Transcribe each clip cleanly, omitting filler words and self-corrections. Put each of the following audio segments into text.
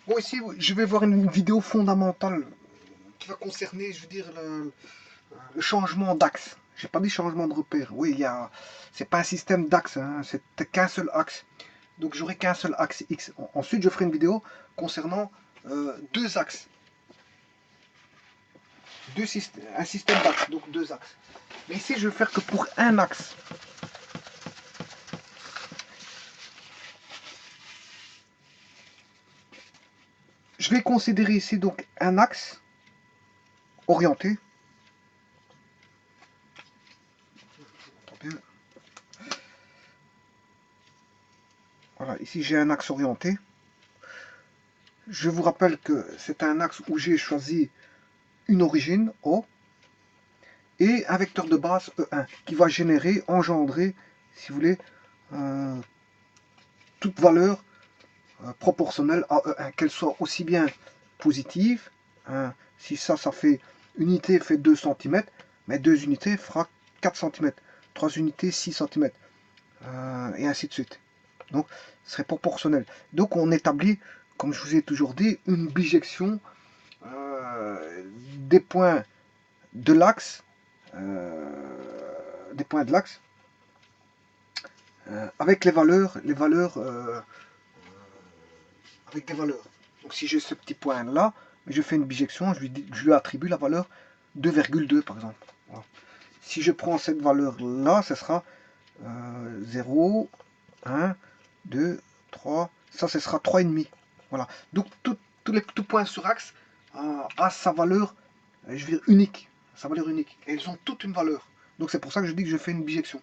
Bon, ici, je vais voir une vidéo fondamentale qui va concerner, je veux dire, le changement d'axe. J'ai pas dit changement de repère. Oui, c'est pas un système d'axe, hein, c'est qu'un seul axe. Donc j'aurai qu'un seul axe X. Ensuite, je ferai une vidéo concernant deux axes. Un système d'axes, donc deux axes. Mais ici, je vais faire que pour un axe. Je vais considérer ici donc un axe orienté. Voilà, ici j'ai un axe orienté. Je vous rappelle que c'est un axe où j'ai choisi une origine O et un vecteur de base E1 qui va engendrer, si vous voulez, euh, toute valeur proportionnelle à E1, qu'elle soit aussi bien positive, hein, si ça fait unité fait 2 cm, mais 2 unités fera 4 cm, 3 unités 6 cm, et ainsi de suite. Donc, ce serait proportionnel. Donc, on établit, comme je vous ai toujours dit, une bijection des points de l'axe, avec les valeurs, avec des valeurs. Donc si j'ai ce petit point là, je fais une bijection, je lui attribue la valeur 2,2 par exemple. Voilà. Si je prends cette valeur là, ce sera 0, 1, 2, 3, ça ce sera 3,5. Voilà. Donc tout point sur axe a sa valeur, je veux dire, unique. Sa valeur unique. Et elles ont toutes une valeur. Donc c'est pour ça que je dis que je fais une bijection.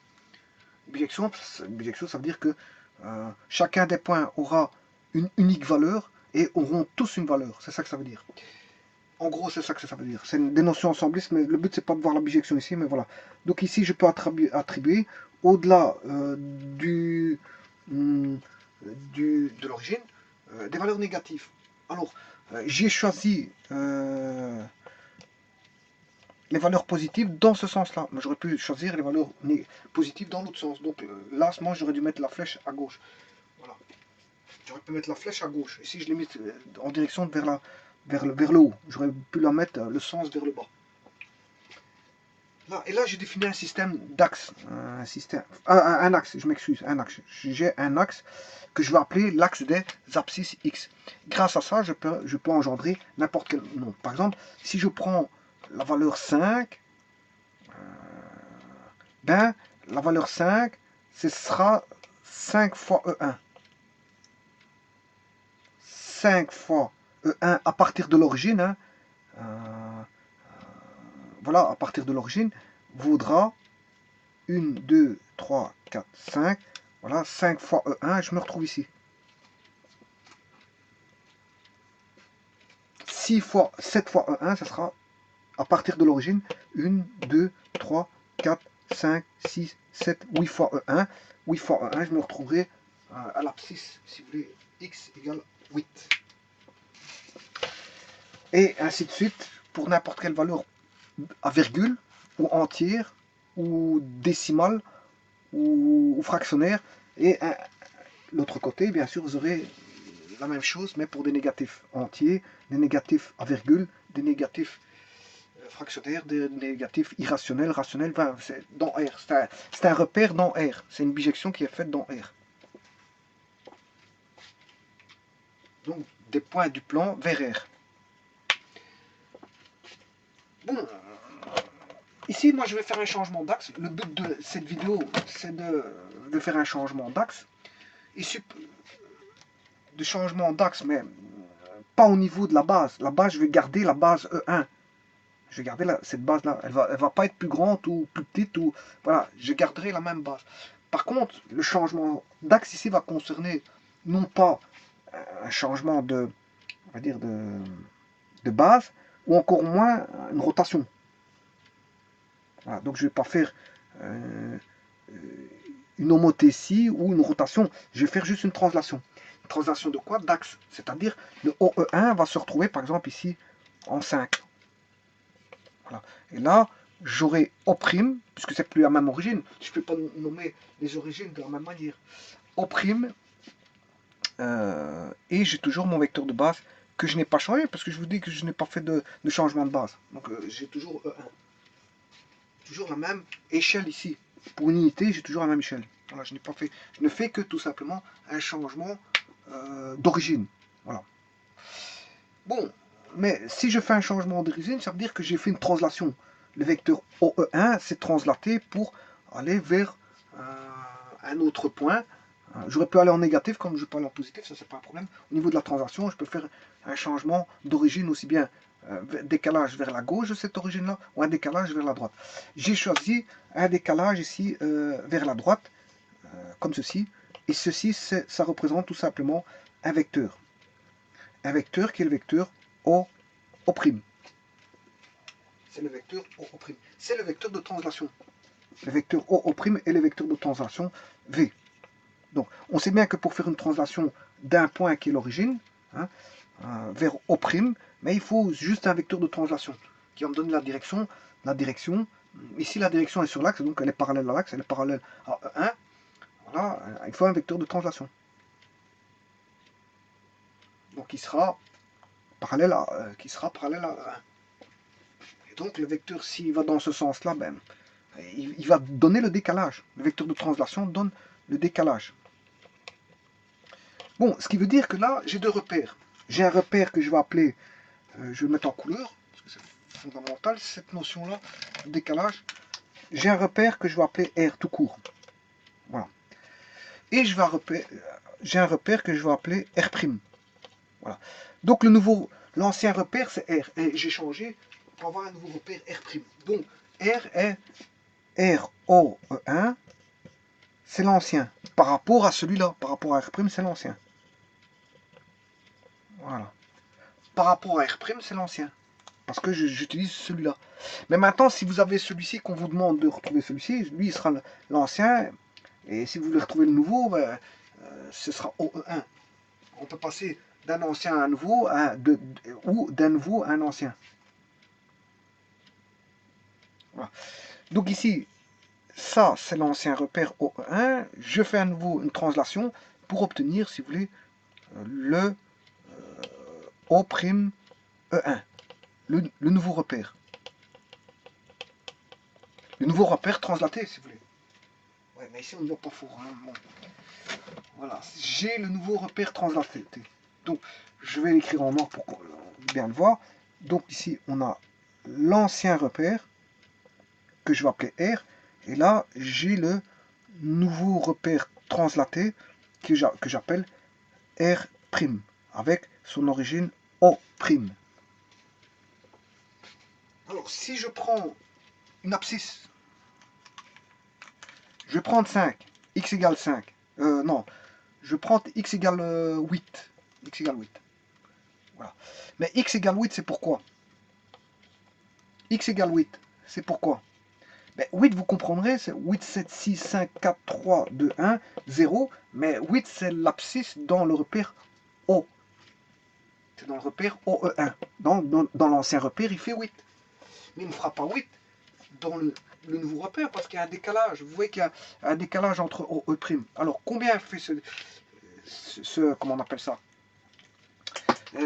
Bijection, ça veut dire que chacun des points aura une unique valeur et auront tous une valeur. C'est ça que ça veut dire. En gros, c'est ça que ça veut dire. C'est des notions ensemblistes, mais le but, c'est pas de voir la bijection ici, mais voilà. Donc ici, je peux attribuer au-delà hum, de l'origine des valeurs négatives. Alors, j'ai choisi les valeurs positives dans ce sens-là. Mais j'aurais pu choisir les valeurs positives dans l'autre sens. Donc là, à ce moment, j'aurais dû mettre la flèche à gauche. Voilà. J'aurais pu mettre la flèche à gauche. Et si je l'ai mis en direction vers le haut, j'aurais pu la mettre le sens vers le bas. Là, et là, j'ai défini un système d'axe. Un axe, je m'excuse, un axe. J'ai un axe que je vais appeler l'axe des abscisses X. Grâce à ça, je peux engendrer n'importe quel nom. Par exemple, si je prends la valeur 5, ben, la valeur 5, ce sera 5 fois E1. 5 fois E1 à partir de l'origine, hein, voilà, à partir de l'origine, vaudra 1, 2, 3, 4, 5. Voilà, 5 fois E1, je me retrouve ici. 6 fois, 7 fois E1, ça sera à partir de l'origine 1, 2, 3, 4, 5, 6, 7, 8 fois E1. 8 fois E1, je me retrouverai à l'abscisse, si vous voulez, x égale 8. Et ainsi de suite, pour n'importe quelle valeur à virgule, ou entière, ou décimale, ou fractionnaire. Et l'autre côté, bien sûr, vous aurez la même chose, mais pour des négatifs entiers, des négatifs à virgule, des négatifs fractionnaires, des négatifs irrationnels, rationnels. Enfin, c'est dans R. C'est un repère dans R. C'est une bijection qui est faite dans R. Donc, des points du plan vers R. Bon, ici, moi, je vais faire un changement d'axe. Le but de cette vidéo, c'est de faire un changement d'axe. De changement d'axe, mais pas au niveau de la base. La base, je vais garder la base E1. Je vais garder cette base-là. Elle va pas être plus grande ou plus petite. Voilà, je garderai la même base. Par contre, le changement d'axe ici va concerner non pas un changement on va dire de base, ou encore moins une rotation. Voilà, donc je ne vais pas faire une homothétie ou une rotation. Je vais faire juste une translation. Une translation de quoi? D'axe. C'est-à-dire le OE1 va se retrouver par exemple ici en 5. Voilà. Et là, j'aurai O', puisque c'est plus la même origine. Je ne peux pas nommer les origines de la même manière. O', et j'ai toujours mon vecteur de base que je n'ai pas changé, parce que je vous dis que je n'ai pas fait de changement de base. Donc j'ai toujours E1. Toujours la même échelle ici. Pour une unité, j'ai toujours la même échelle. Voilà, je ne fais que tout simplement un changement d'origine. Voilà. Bon, mais si je fais un changement d'origine, ça veut dire que j'ai fait une translation. Le vecteur OE1 s'est translaté pour aller vers un autre point. J'aurais pu aller en négatif comme je peux aller en positif, ça c'est pas un problème. Au niveau de la translation, je peux faire un changement d'origine aussi bien décalage vers la gauche de cette origine-là ou un décalage vers la droite. J'ai choisi un décalage ici vers la droite, comme ceci. Et ceci, ça représente tout simplement un vecteur. Un vecteur qui est le vecteur O'. C'est le vecteur O'. C'est le vecteur de translation. Le vecteur O' est le vecteur de translation V. Donc, on sait bien que pour faire une translation d'un point qui est l'origine, hein, vers O', mais il faut juste un vecteur de translation qui va me donner la direction. Ici, la direction est sur l'axe, donc elle est parallèle à l'axe, elle est parallèle à E1. Voilà, il faut un vecteur de translation. Donc, il sera parallèle à E1. Et donc, le vecteur, s'il va dans ce sens-là, ben, il va donner le décalage. Le vecteur de translation donne le décalage. Bon, ce qui veut dire que là, j'ai deux repères. J'ai un repère que je vais appeler, je vais le mettre en couleur, parce que c'est fondamental, cette notion-là, de décalage. J'ai un repère que je vais appeler R tout court. Voilà. Et j'ai un repère que je vais appeler R'. Voilà. Donc l'ancien repère c'est R. Et j'ai changé pour avoir un nouveau repère R'. Donc R est RO1, c'est l'ancien. Par rapport à celui-là, par rapport à R', c'est l'ancien. Voilà. Par rapport à R', c'est l'ancien. Parce que j'utilise celui-là. Mais maintenant, si vous avez celui-ci, qu'on vous demande de retrouver celui-ci, lui, il sera l'ancien. Et si vous voulez retrouver le nouveau, ben, ce sera OE1. On peut passer d'un ancien à un nouveau, ou d'un nouveau à un ancien. Voilà. Donc ici, ça, c'est l'ancien repère OE1. Je fais à nouveau une translation pour obtenir, si vous voulez, le O'E1, le nouveau repère. Le nouveau repère translaté, si vous voulez. Ouais, mais ici, on ne voit pas fort. Hein. Bon. Voilà, j'ai le nouveau repère translaté. Donc, je vais l'écrire en noir pour bien le voir. Donc ici, on a l'ancien repère que je vais appeler R. Et là, j'ai le nouveau repère translaté que j'appelle R', avec son origine O'. Alors, si je prends une abscisse, je vais prendre 5, x égale 5. Non, je prends x égale 8. X égale 8. Voilà. Mais x égale 8, c'est pourquoi? X égale 8, c'est pourquoi? Ben, 8, vous comprendrez, c'est 8, 7, 6, 5, 4, 3, 2, 1, 0. Mais 8, c'est l'abscisse dans le repère O. C'est dans le repère OE1. Dans l'ancien repère, il fait 8. Mais il ne fera pas 8 dans le nouveau repère parce qu'il y a un décalage. Vous voyez qu'il y a un décalage entre OE'. Alors, combien fait comment on appelle ça,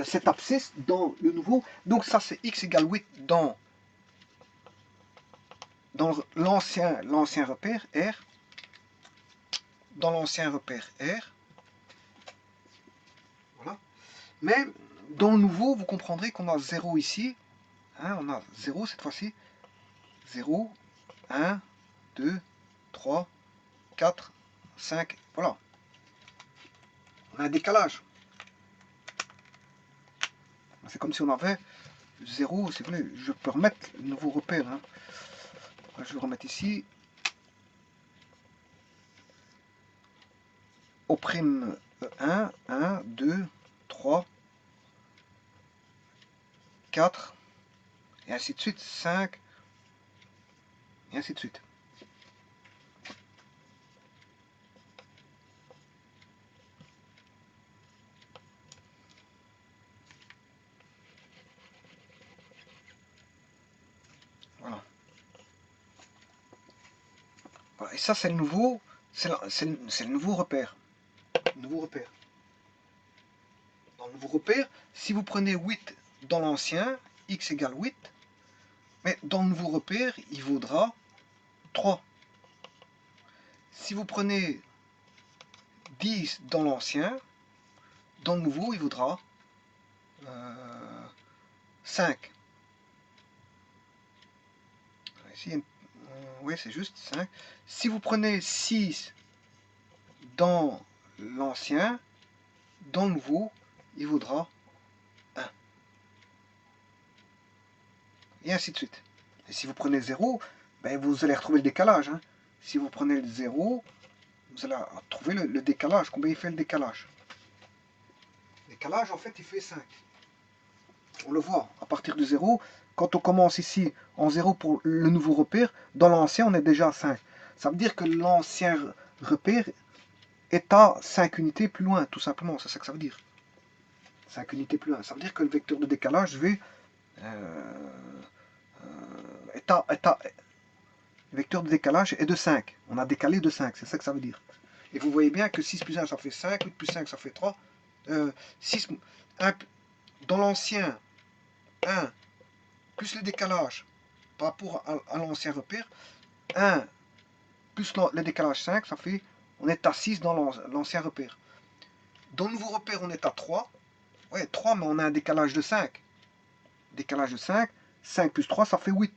cette abscisse dans le nouveau? Donc ça, c'est x égale 8 dans l'ancien repère R. Dans l'ancien repère R. Voilà. Mais dans le nouveau, vous comprendrez qu'on a 0 ici. Hein, on a 0 cette fois-ci. 0, 1, 2, 3, 4, 5. Voilà. On a un décalage. C'est comme si on avait 0, si vous voulez. Je peux remettre le nouveau repère. Hein. Je vais le remettre ici. Au prime 1, 1, 2, 3, 4, et ainsi de suite, 5, et ainsi de suite. Voilà. Voilà. Et ça, c'est le nouveau, c'est le nouveau repère. Nouveau repère. dans le nouveau repère. Si vous prenez 8 dans l'ancien, x égale 8, mais dans le nouveau repère, il vaudra 3. Si vous prenez 10 dans l'ancien, dans le nouveau, il vaudra 5. Ici, oui, c'est juste 5. Si vous prenez 6 dans l'ancien, dans le nouveau, il vaudra 1. Et ainsi de suite. Et si vous prenez 0, ben vous allez retrouver le décalage. Hein. Si vous prenez le 0, vous allez trouver le décalage. Combien il fait le décalage? Le décalage, en fait, il fait 5. On le voit, à partir de 0, quand on commence ici en 0 pour le nouveau repère, dans l'ancien, on est déjà à 5. Ça veut dire que l'ancien repère est à 5 unités plus loin, tout simplement. C'est ça que ça veut dire. 5 unités plus loin. Ça veut dire que le vecteur de décalage V le vecteur de décalage est de 5. On a décalé de 5, c'est ça que ça veut dire. Et vous voyez bien que 6 plus 1, ça fait 5, 8 plus 5, ça fait 3. 6, 1, dans l'ancien, 1, plus le décalage par rapport à l'ancien repère, 1 plus le décalage 5, ça fait, on est à 6 dans l'ancien repère. Dans le nouveau repère, on est à 3. Ouais, 3, mais on a un décalage de 5. Décalage de 5, 5 plus 3, ça fait 8.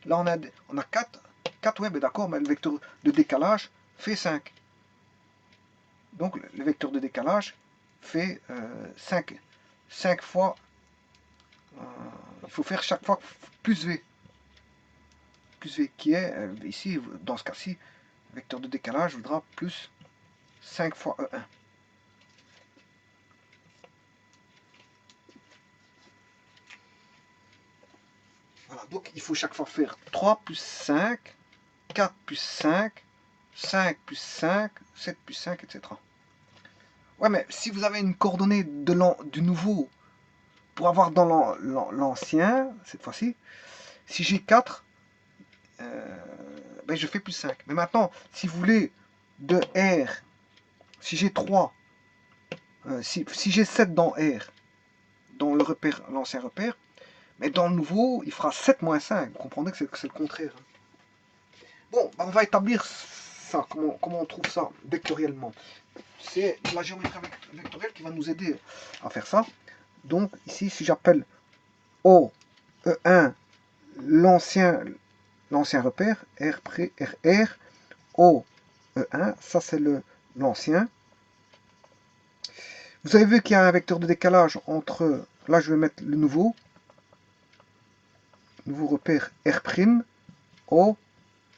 Là, on a 4. 4, ouais, mais d'accord, mais le vecteur de décalage fait 5. Donc, le vecteur de décalage fait 5 fois. Il faut faire chaque fois plus V. Plus V qui est, ici, dans ce cas-ci, le vecteur de décalage voudra plus 5 fois E1. Voilà, donc il faut chaque fois faire 3 plus 5, 4 plus 5, 5 plus 5, 7 plus 5, etc. Ouais, mais si vous avez une coordonnée du nouveau pour avoir dans l'ancien, cette fois-ci, si j'ai 4, ben je fais plus 5. Mais maintenant, si vous voulez de R, si j'ai 3, si j'ai 7 dans R, dans le repère, l'ancien repère, mais dans le nouveau, il fera 7 moins 5. Vous comprenez que c'est le contraire. Bon, ben on va établir ça. Comment on trouve ça vectoriellement? C'est la géométrie vectorielle qui va nous aider à faire ça. Donc ici, si j'appelle O, E1, l'ancien repère, R, O, E1, ça c'est l'ancien. Vous avez vu qu'il y a un vecteur de décalage entre, là je vais mettre le nouveau repère R', O,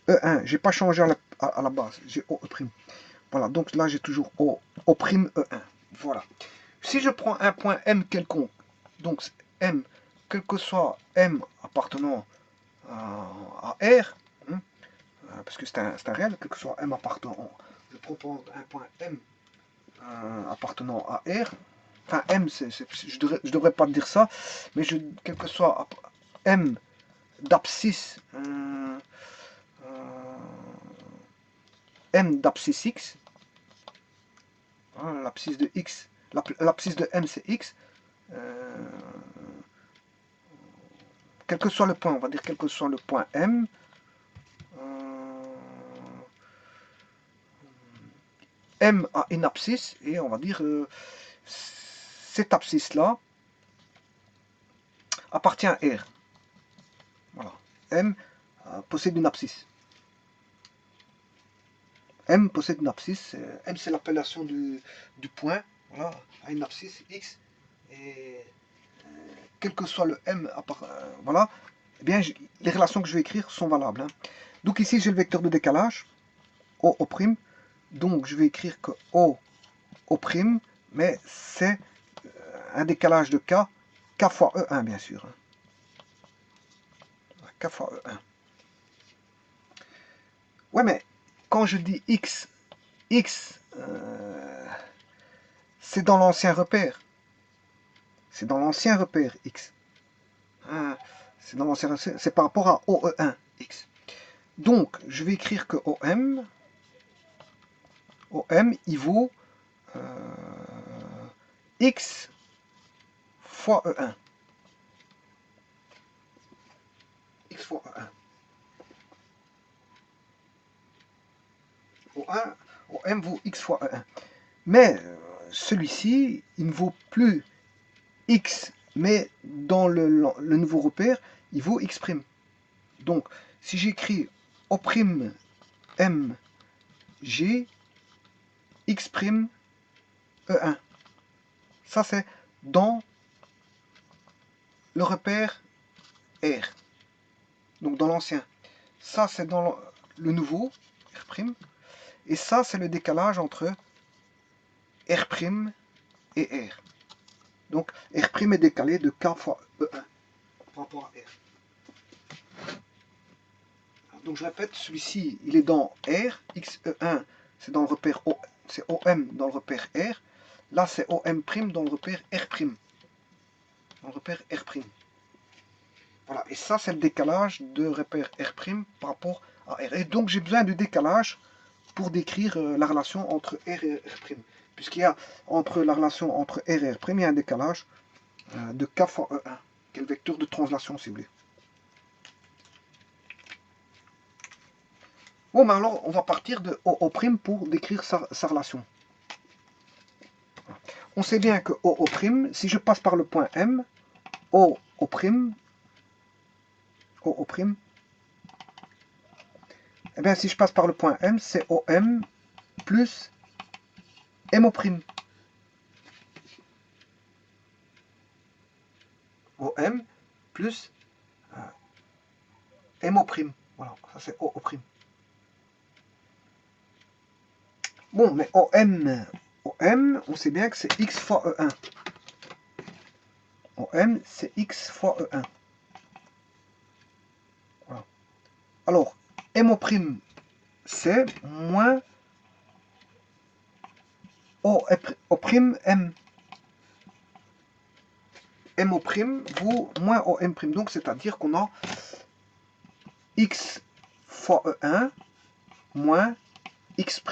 E1. J'ai pas changé à la base, j'ai O, E'. Voilà, donc là j'ai toujours O', E1. Voilà. Si je prends un point M quelconque, donc M, quel que soit M appartenant à R, hein, parce que c'est un réel, quel que soit M appartenant, je propose un point M appartenant à R, enfin M, je devrais pas dire ça, mais quel que soit M d'abscisse, M d'abscisse X, hein, l'abscisse de X, l'abscisse de M c'est X, quel que soit le point, on va dire quel que soit le point M, M a une abscisse, et on va dire cette abscisse-là appartient à R. Voilà. M possède une abscisse. M possède une abscisse. M c'est l'appellation du point. Voilà, à une abscisse X. Et quel que soit le M, voilà, eh bien, les relations que je vais écrire sont valables. Hein. Donc ici j'ai le vecteur de décalage, O'. Donc je vais écrire que O', mais c'est un décalage de K, K fois E1 bien sûr. K fois E1. Ouais, mais quand je dis X, c'est dans l'ancien repère. C'est dans l'ancien repère X. Hein, c'est dans l'ancien repère, c'est par rapport à OE1 X. Donc, je vais écrire que OM, il vaut X fois E1. X fois E1. OM vaut X fois E1. Mais celui-ci, il ne vaut plus X, mais dans le nouveau repère, il vaut X'. Donc, si j'écris O'M G X' E1. Ça, c'est dans le repère R. Donc, dans l'ancien. Ça, c'est dans le nouveau, R'. Et ça, c'est le décalage entre R' et R. Donc, R' est décalé de K fois E1 par rapport à R. Donc, je répète, celui-ci, il est dans R. XE1, c'est dans le repère O, c'est OM dans le repère R. Là, c'est OM' dans le repère R'. Dans le repère R'. Voilà, et ça, c'est le décalage de repère R' par rapport à R. Et donc, j'ai besoin du décalage pour décrire la relation entre R et R'. Puisqu'il y a entre la relation entre R et R', il y a un décalage de K fois E1, qui est le vecteur de translation, si vous voulez. Bon, mais alors, on va partir de OO' pour décrire sa relation. On sait bien que OO', si je passe par le point M, OO', eh bien, si je passe par le point M, c'est OM plus MO'. OM plus MO'. Voilà, ça c'est OO'. Bon, mais OM, on sait bien que c'est X fois E1. OM, c'est X fois E1. Voilà. Alors, MO', c'est moins O'M. MO' vaut moins OM'. Donc, c'est-à-dire qu'on a X fois E1 moins X'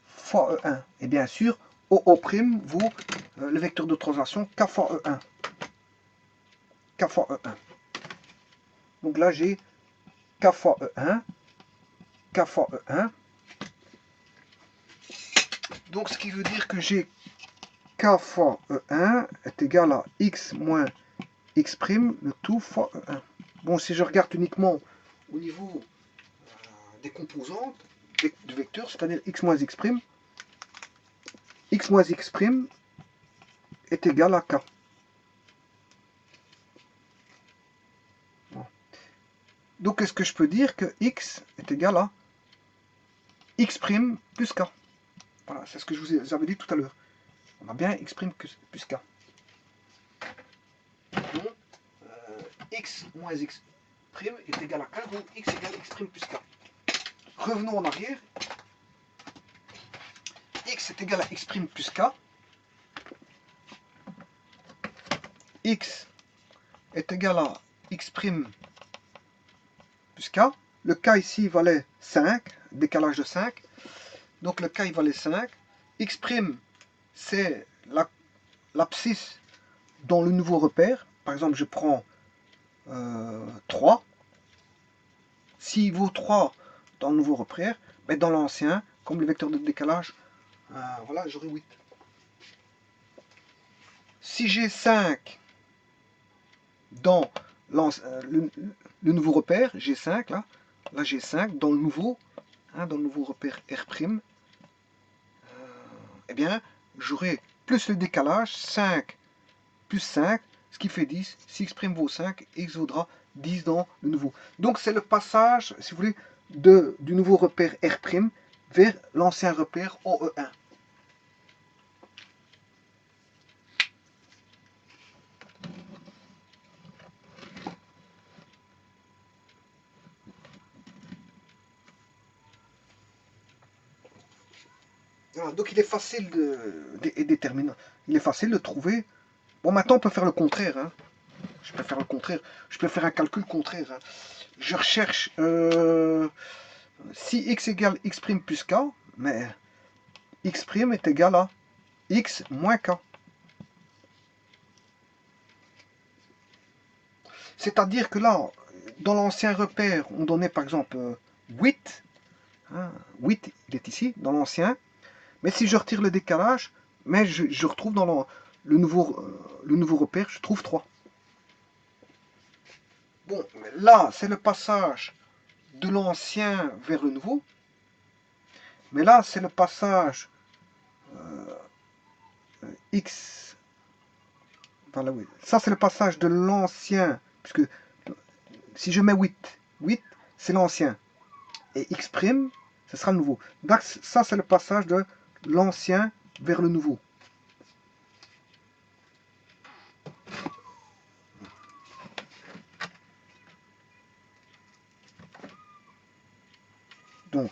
fois E1. Et bien sûr, OO' vaut le vecteur de translation K fois E1. K fois E1. Donc là, j'ai K fois E1, K fois E1. Donc, ce qui veut dire que j'ai K fois E1 est égal à X moins X', le tout fois E1. Bon, si je regarde uniquement au niveau des composantes du vecteur, c'est-à-dire X moins X', X moins X' est égal à K. Bon. Donc, est-ce que je peux dire que X est égal à X' plus K? Voilà, c'est ce que je vous avais dit tout à l'heure. On a bien X' plus K. Donc, X moins X' est égal à K, donc X égale X' plus K. Revenons en arrière. X est égal à X' plus K. X est égal à X' plus K. Le K ici valait 5, décalage de 5. Donc le K il valait 5. X', c'est l'abscisse dans le nouveau repère. Par exemple, je prends 3. S'il vaut 3 dans le nouveau repère, mais dans l'ancien, comme le vecteur de décalage, voilà, j'aurai 8. Si j'ai 5 dans le nouveau repère, j'ai 5 là j'ai 5 dans le nouveau, dans le nouveau repère R', eh bien, j'aurai plus le décalage, 5 plus 5, ce qui fait 10. Si X' vaut 5, X vaudra 10 dans le nouveau. Donc c'est le passage, si vous voulez, du nouveau repère R' vers l'ancien repère OE1. Voilà, donc il est facile il est facile de trouver. Bon, maintenant on peut faire le contraire. Hein. Je peux faire le contraire. Je peux faire un calcul contraire. Hein. Je recherche si x égale x' plus k, mais x' est égal à x moins k. C'est-à-dire que là, dans l'ancien repère, on donnait par exemple 8. Hein, 8, il est ici, dans l'ancien. Mais si je retire le décalage, mais je retrouve dans le nouveau repère, je trouve 3. Bon, là, c'est le passage de l'ancien vers le nouveau. Mais là, c'est le passage X. Voilà, oui. Ça, c'est le passage de l'ancien. Puisque si je mets 8, c'est l'ancien. Et X', ce sera le nouveau. Donc, ça, c'est le passage de l'ancien vers le nouveau. Donc,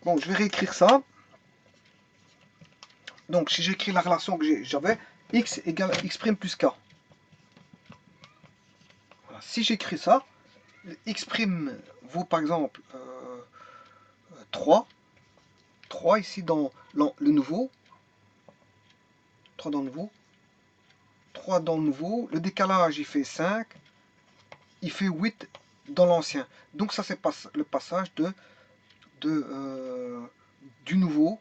bon, je vais réécrire ça. Donc, si j'écris la relation que j'avais, x égale x' plus k. Voilà. Si j'écris ça, x' vaut par exemple 3. 3 ici dans le nouveau. 3 dans le nouveau. 3 dans le nouveau. Le décalage, il fait 5. Il fait 8 dans l'ancien. Donc ça, c'est le passage du nouveau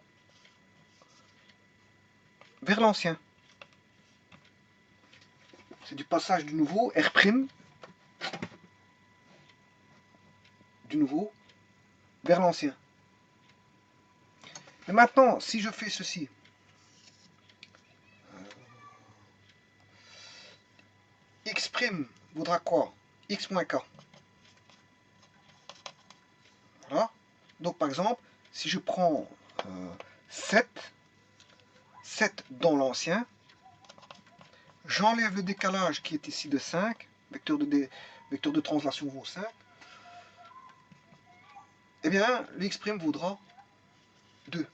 vers l'ancien. C'est du passage du nouveau, R', du nouveau, vers l'ancien. Et maintenant, si je fais ceci, x' vaudra quoi? X moins k. Voilà. Donc par exemple, si je prends 7 dans l'ancien, j'enlève le décalage qui est ici de 5, vecteur de translation vaut 5, eh bien, le x' vaudra 2.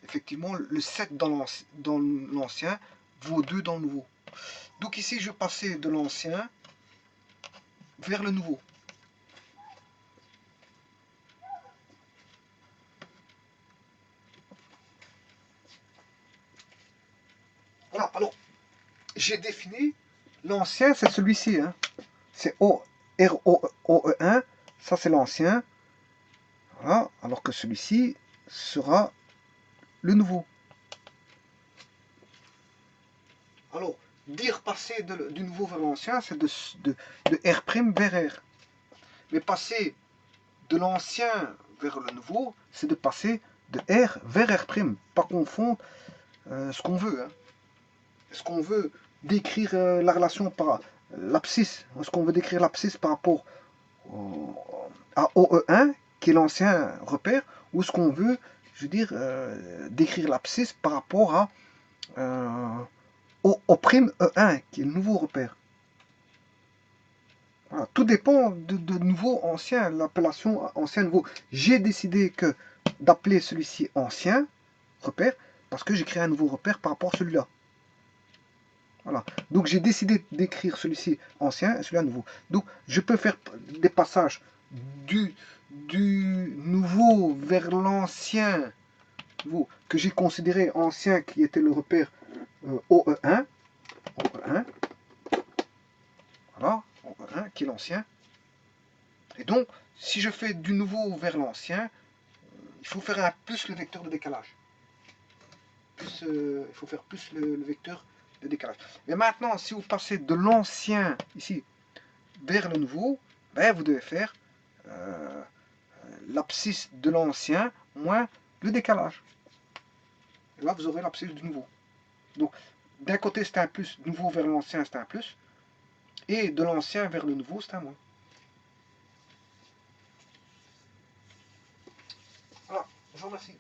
Effectivement, le 7 dans l'ancien vaut 2 dans le nouveau. Donc ici, je passais de l'ancien vers le nouveau. Voilà, alors, j'ai défini l'ancien, c'est celui-ci. Hein. C'est ROE1, ça c'est l'ancien. Voilà, alors que celui-ci sera le nouveau. Alors, dire passer du nouveau vers l'ancien, c'est de R' vers R. Mais passer de l'ancien vers le nouveau, c'est de passer de R vers R'. Pas confondre ce qu'on veut. Hein. Est-ce qu'on veut décrire la relation par l'abscisse? Est-ce qu'on veut décrire l'abscisse par rapport à OE1, qui est l'ancien repère, ou est-ce qu'on veut, je veux dire, décrire l'abscisse par rapport à O'E1, qui est le nouveau repère? Voilà. Tout dépend de nouveau, ancien, l'appellation ancien, nouveau. J'ai décidé d'appeler celui-ci ancien repère, parce que j'ai créé un nouveau repère par rapport à celui-là. Voilà. Donc j'ai décidé d'écrire celui-ci ancien et celui-là nouveau. Donc je peux faire des passages du nouveau vers l'ancien que j'ai considéré ancien, qui était le repère OE1. OE1. Voilà, OE1 qui est l'ancien. Et donc, si je fais du nouveau vers l'ancien, il faut faire un plus le vecteur de décalage. Il faut faire plus le vecteur de décalage. Et maintenant, si vous passez de l'ancien, ici, vers le nouveau, ben, vous devez faire l'abscisse de l'ancien moins le décalage. Et là, vous aurez l'abscisse du nouveau. Donc, d'un côté, c'est un plus, nouveau vers l'ancien, c'est un plus, et de l'ancien vers le nouveau, c'est un moins. Voilà, je vous remercie.